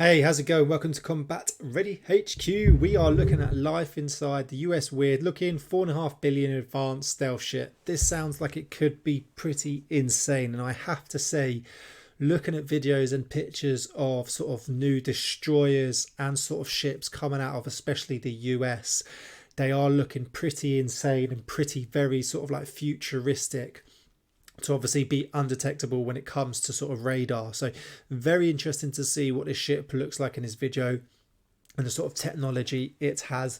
Hey, how's it going? Welcome to Combat Ready HQ. We are looking at life inside the US weird looking 4.5 billion advanced stealth ship. This sounds like it could be pretty insane, and I have to say, looking at videos and pictures of sort of new destroyers and sort of ships coming out of especially the US, they are looking pretty insane and pretty very sort of like futuristic to obviously be undetectable when it comes to sort of radar. So very interesting to see what this ship looks like in this video and the sort of technology it has.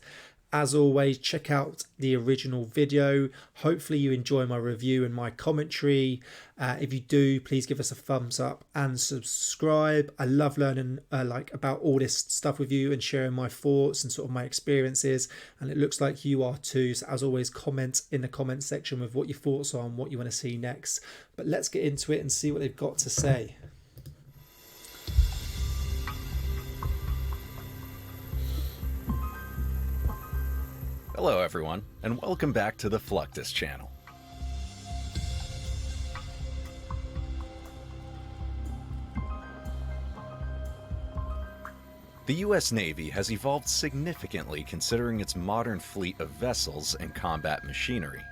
As always, check out the original video. Hopefully you enjoy my review and my commentary. If you do, please give us a thumbs up and subscribe. I love learning about all this stuff with you and sharing my thoughts and sort of my experiences, and it looks like you are too. So as always, comment in the comment section with what your thoughts are and what you want to see next. But let's get into it and see what they've got to say. Hello everyone, and welcome back to the SHOKZ channel. The US Navy has evolved significantly considering its modern fleet of vessels and combat machinery.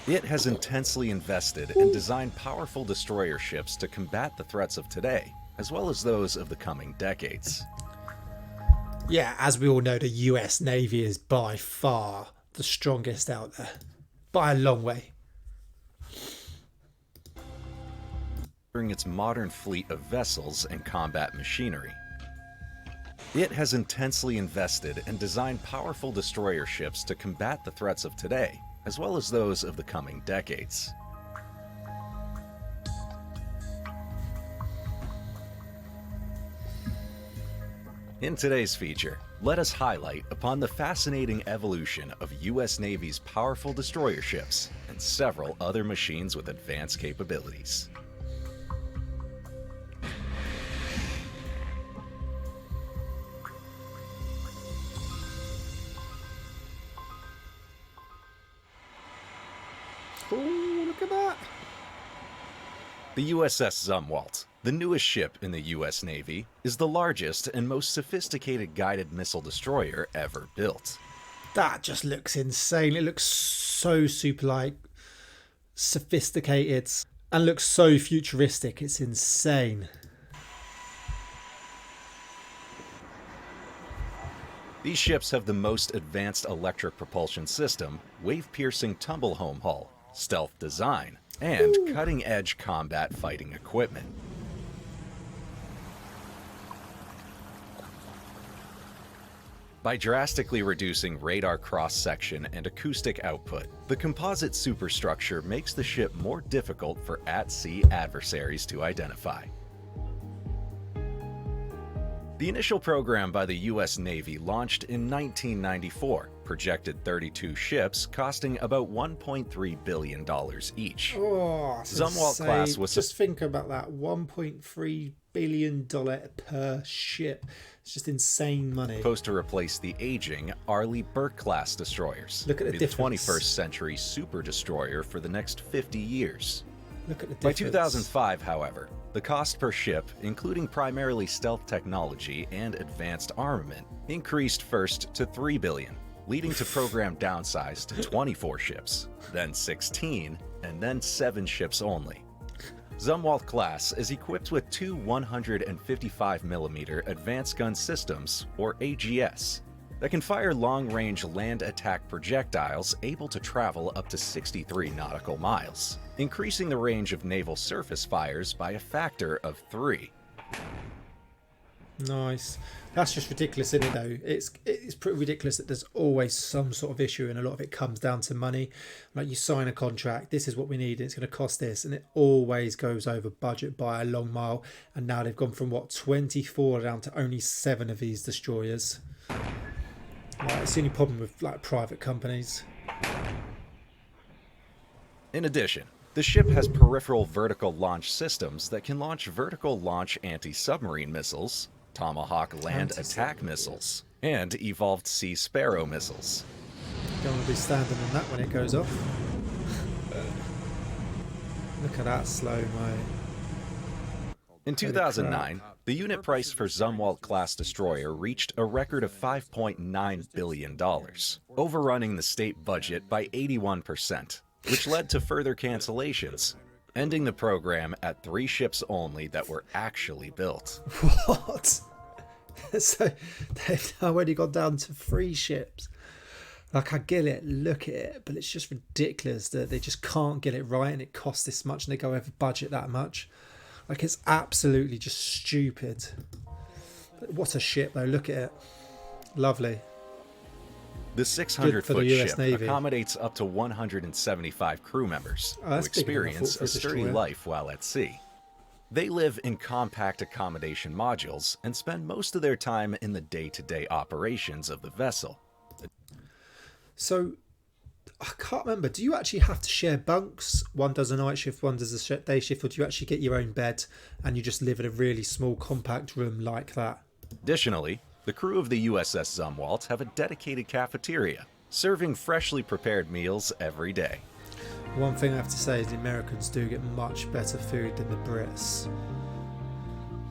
It has intensely invested and designed powerful destroyer ships to combat the threats of today, as well as those of the coming decades. Yeah, as we all know, the US Navy is by far the strongest out there, by a long way. During its modern fleet of vessels and combat machinery. It has intensely invested and designed powerful destroyer ships to combat the threats of today, as well as those of the coming decades. In today's feature, let us highlight upon the fascinating evolution of US Navy's powerful destroyer ships and several other machines with advanced capabilities. Oh, look at that. The USS Zumwalt, the newest ship in the US Navy, is the largest and most sophisticated guided missile destroyer ever built. That just looks insane. It looks so super like sophisticated and looks so futuristic. It's insane. These ships have the most advanced electric propulsion system, wave-piercing tumble-home hull, stealth design, and cutting-edge combat fighting equipment. By drastically reducing radar cross-section and acoustic output, the composite superstructure makes the ship more difficult for at-sea adversaries to identify. The initial program by the US Navy launched in 1994, projected 32 ships costing about $1.3 billion each. Oh, Zumwalt class was just think about that, $1.3 billion per ship. It's just insane money. Supposed to replace the aging Arleigh Burke-class destroyers. Look at the be difference. The 21st century super destroyer for the next 50 years. Look at the By difference. 2005, however, the cost per ship, including primarily stealth technology and advanced armament, increased first to $3 billion, leading to program downsize to 24 ships, then 16, and then 7 ships only. Zumwalt class is equipped with two 155mm Advanced Gun Systems, or AGS, that can fire long-range land attack projectiles able to travel up to 63 nautical miles, increasing the range of naval surface fires by a factor of 3. Nice. That's just ridiculous, isn't it, though? It's pretty ridiculous that there's always some sort of issue, and a lot of it comes down to money. Like, you sign a contract, this is what we need, and it's going to cost this, and it always goes over budget by a long mile. And now they've gone from, what, 24 down to only 7 of these destroyers. Like, it's the only problem with like private companies. In addition, the ship has peripheral vertical launch systems that can launch vertical launch anti-submarine missiles, Tomahawk land attack missiles, and evolved Sea Sparrow missiles. Don't want to be standing on that when it goes off. Look at that slow-mo. In 2009, The unit price for Zumwalt-class destroyer reached a record of $5.9 billion, overrunning the state budget by 81%, which led to further cancellations, ending the program at 3 ships only that were actually built. What? So they've already gone down to 3 ships. Like, I get it, look at it, but it's just ridiculous that they just can't get it right and it costs this much and they go over budget that much. Like, it's absolutely just stupid. But what a ship though, look at it. Lovely. The 600-foot ship Navy. accommodates up to 175 crew members who that's big enough experience for a sturdy destroyer. life while at sea. They live in compact accommodation modules and spend most of their time in the day-to-day operations of the vessel. So, I can't remember, do you actually have to share bunks? One does a night shift, one does a day shift, or do you actually get your own bed and you just live in a really small compact room like that? Additionally, the crew of the USS Zumwalt have a dedicated cafeteria, serving freshly prepared meals every day. One thing I have to say is the Americans do get much better food than the Brits.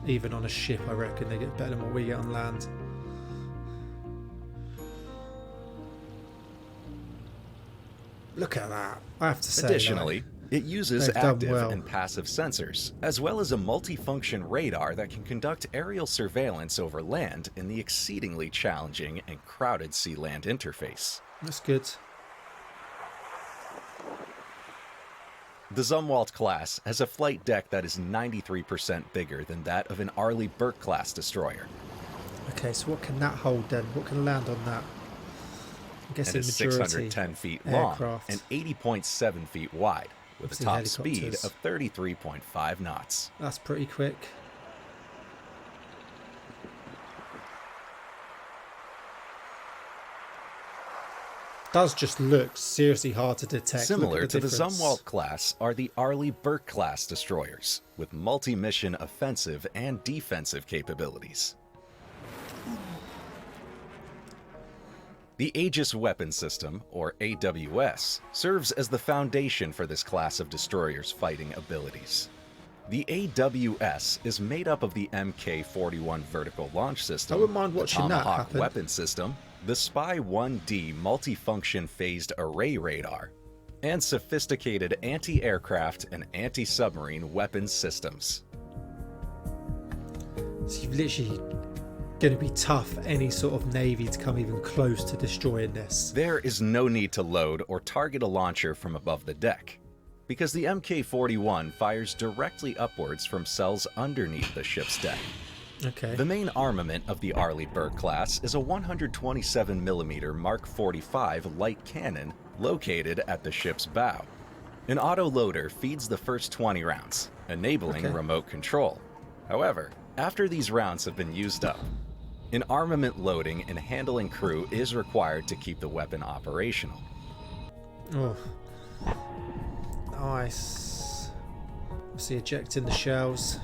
Even on a ship, I reckon they get better than what we get on land. Look at that. I have to say. Additionally, it uses they've done active well. and passive sensors, as well as a multifunction radar that can conduct aerial surveillance over land in the exceedingly challenging and crowded sea-land interface. That's good. The Zumwalt class has a flight deck that is 93% bigger than that of an Arleigh Burke-class destroyer. Okay, so what can that hold then? What can land on that? I'm And guessing is majority 610 feet long aircraft. and 80.7 feet wide, with a Obviously top speed helicopters. of 33.5 knots. That's pretty quick. Does just look seriously hard to detect. Similar Look at to the difference. Zumwalt class are the Arleigh Burke-class destroyers, with multi-mission offensive and defensive capabilities. The Aegis Weapon System, or AWS, serves as the foundation for this class of destroyers' fighting abilities. The AWS is made up of the Mk-41 vertical launch system, I wouldn't mind the watching that Tomahawk happen. weapon system, the Spy-1D multifunction phased array radar, and sophisticated anti-aircraft and anti-submarine weapons systems. So you've literally going to be tough any sort of navy to come even close to destroying this. There is no need to load or target a launcher from above the deck, because the Mk-41 fires directly upwards from cells underneath the ship's deck. Okay. The main armament of the Arleigh Burke class is a 127mm Mark 45 light cannon located at the ship's bow. An auto-loader feeds the first 20 rounds, enabling remote control. However, after these rounds have been used up, an armament loading and handling crew is required to keep the weapon operational. Oh, nice. Obviously ejecting the shells.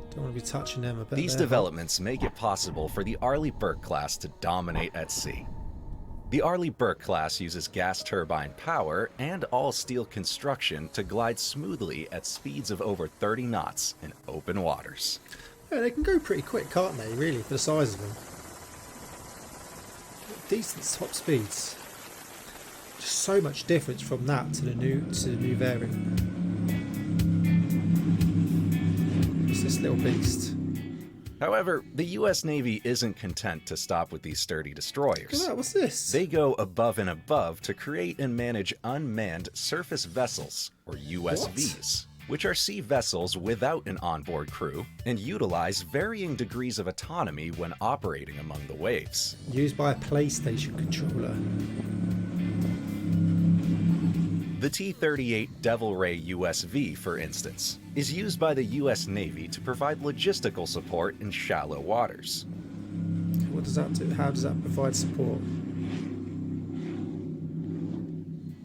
Don't want to be touching them a bit. These developments make it possible for the Arleigh Burke class to dominate at sea. The Arleigh Burke class uses gas turbine power and all-steel construction to glide smoothly at speeds of over 30 knots in open waters. Yeah, they can go pretty quick, can't they, really, for the size of them? Decent top speeds. Just so much difference from that to the new variant. What's this little beast? However, the US Navy isn't content to stop with these sturdy Look destroyers. at that, what's this? They go above and above to create and manage unmanned surface vessels, or USVs, which are sea vessels without an onboard crew and utilize varying degrees of autonomy when operating among the waves. Used by a PlayStation controller. The T-38 Devil Ray USV, for instance, is used by the US Navy to provide logistical support in shallow waters. What does that do? How does that provide support?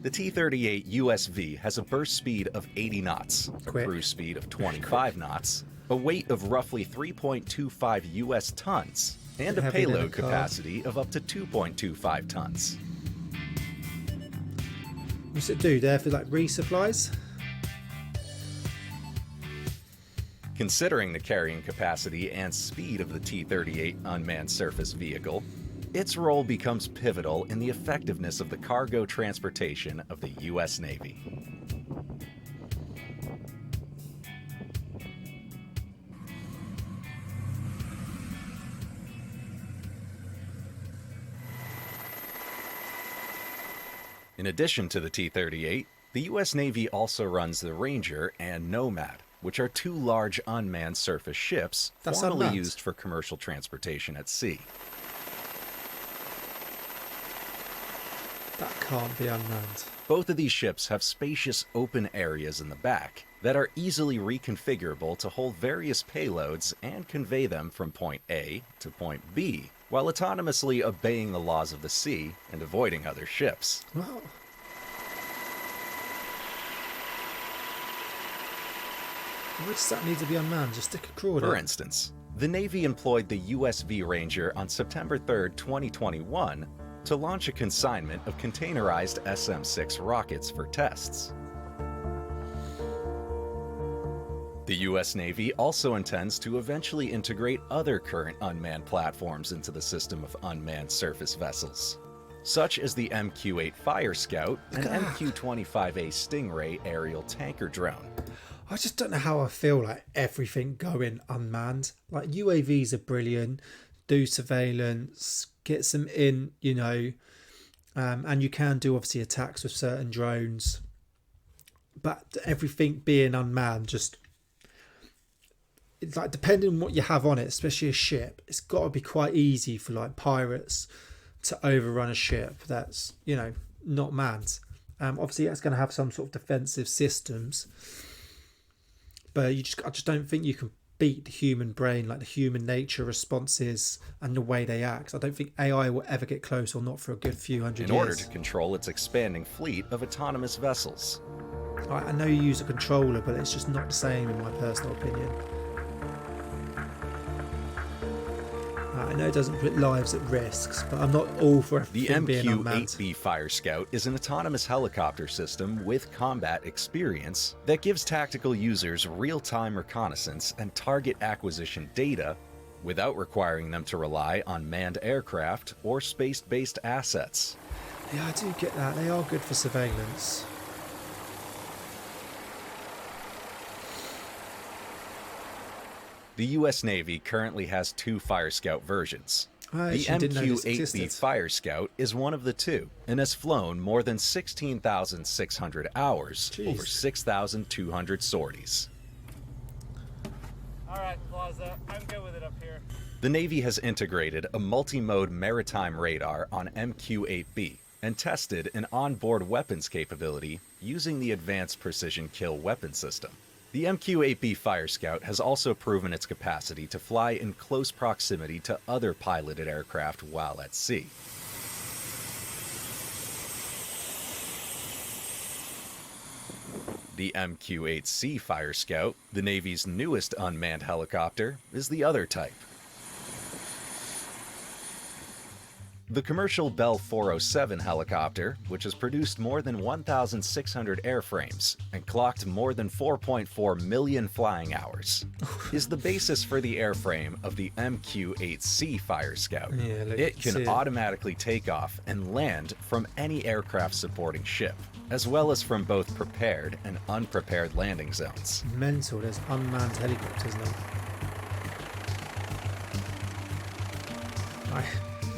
The T-38 USV has a burst speed of 80 knots, a Quick. cruise speed of 25 knots, a weight of roughly 3.25 US tons, and a Heavier than a payload car. capacity of up to 2.25 tons. What's it do there for like resupplies? Considering the carrying capacity and speed of the T-38 unmanned surface vehicle, its role becomes pivotal in the effectiveness of the cargo transportation of the U.S. Navy. In addition to the T-38, the U.S. Navy also runs the Ranger and Nomad, which are two large unmanned surface ships formerly used for commercial transportation at sea. That can't be unmanned. Both of these ships have spacious open areas in the back that are easily reconfigurable to hold various payloads and convey them from point A to point B, while autonomously obeying the laws of the sea and avoiding other ships. Well, why does that need to be unmanned? Just stick a crawler. For instance, the Navy employed the USV Ranger on September 3, 2021 to launch a consignment of containerized SM-6 rockets for tests. The U.S. Navy also intends to eventually integrate other current unmanned platforms into the system of unmanned surface vessels, such as the MQ-8 Fire Scout and MQ-25A Stingray aerial tanker drone. I just don't know how I feel like everything going unmanned. Like UAVs are brilliant, do surveillance, gets them in, you know, and you can do obviously attacks with certain drones. But everything being unmanned, just it's like depending on what you have on it, especially a ship, it's got to be quite easy for like pirates to overrun a ship that's, you know, not manned. Obviously, that's going to have some sort of defensive systems. But I just don't think you can beat the human brain, like the human nature responses and the way they act. I don't think AI will ever get close, or not for a good few hundred years. In order to control its expanding fleet of autonomous vessels. I know you use a controller, but it's just not the same in my personal opinion. I know it doesn't put lives at risks, but I'm not all for everything being unmanned. The MQ-8B Fire Scout is an autonomous helicopter system with combat experience that gives tactical users real-time reconnaissance and target acquisition data without requiring them to rely on manned aircraft or space-based assets. Yeah, I do get that. They are good for surveillance. The U.S. Navy currently has two Fire Scout versions. The MQ-8B Fire Scout is one of the two and has flown more than 16,600 hours over 6,200 sorties. All right, Plaza, I'm good with it up here. The Navy has integrated a multi-mode maritime radar on MQ-8B and tested an onboard weapons capability using the Advanced Precision Kill Weapon System. The MQ-8B Fire Scout has also proven its capacity to fly in close proximity to other piloted aircraft while at sea. The MQ-8C Fire Scout, the Navy's newest unmanned helicopter, is the other type. The commercial Bell 407 helicopter, which has produced more than 1,600 airframes and clocked more than 4.4 million flying hours, is the basis for the airframe of the MQ-8C Fire Scout. It can automatically take off and land from any aircraft supporting ship, as well as from both prepared and unprepared landing zones. Mental, there's unmanned helicopters now.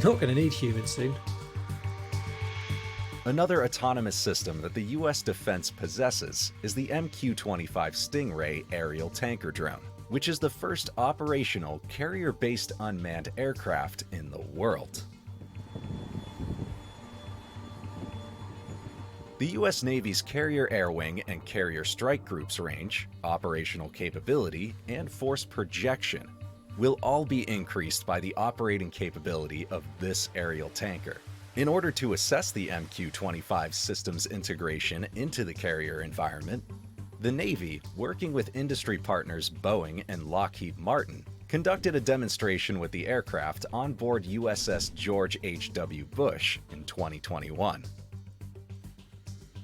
Not going to need humans soon. Another autonomous system that the U.S. defense possesses is the MQ-25 Stingray aerial tanker drone, which is the first operational carrier-based unmanned aircraft in the world. The U.S. Navy's Carrier Air Wing and Carrier Strike Group's range, operational capability, and force projection will all be increased by the operating capability of this aerial tanker. In order to assess the MQ-25 system's integration into the carrier environment, the Navy, working with industry partners Boeing and Lockheed Martin, conducted a demonstration with the aircraft on board USS George H.W. Bush in 2021.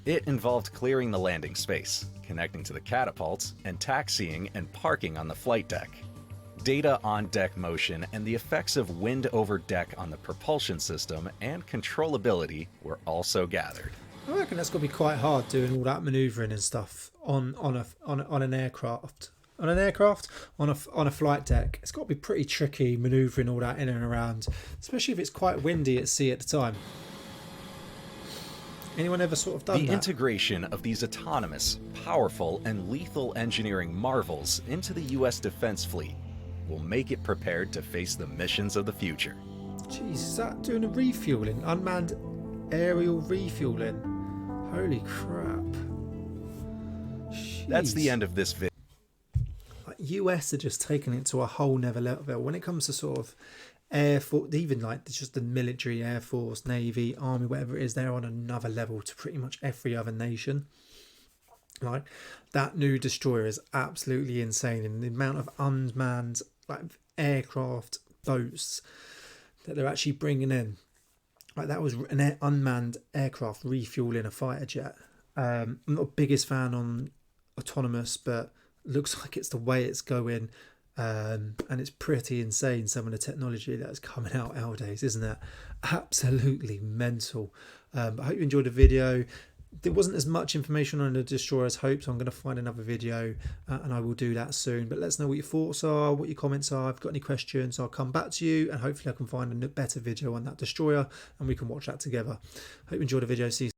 It involved clearing the landing space, connecting to the catapults, and taxiing and parking on the flight deck. Data on deck motion and the effects of wind over deck on the propulsion system and controllability were also gathered. I reckon that's got to be quite hard doing all that manoeuvring and stuff on an aircraft. On a flight deck. It's got to be pretty tricky manoeuvring all that in and around, especially if it's quite windy at sea at the time. Anyone ever sort of done that? The integration of these autonomous, powerful, and lethal engineering marvels into the U.S. defense fleet will make it prepared to face the missions of the future. Jeez, is that doing a refueling? Unmanned aerial refueling? Holy crap. Jeez. That's the end of this video. Like, US are just taking it to a whole nother level when it comes to sort of air force, even like just the military, air force, navy, army, whatever it is. They're on another level to pretty much every other nation. Like, that new destroyer is absolutely insane, and the amount of unmanned like aircraft, boats that they're actually bringing in. Like, that was an unmanned aircraft refueling a fighter jet. I'm not the biggest fan on autonomous, but looks like it's the way it's going. And it's pretty insane, some of the technology that's coming out nowadays, isn't it? Absolutely mental. But I hope you enjoyed the video. There wasn't as much information on the destroyer as hoped, so I'm going to find another video and I will do that soon. But let us know what your thoughts are, what your comments are. If you've got any questions, I'll come back to you, and hopefully I can find a better video on that destroyer and we can watch that together. Hope you enjoyed the video. See you soon.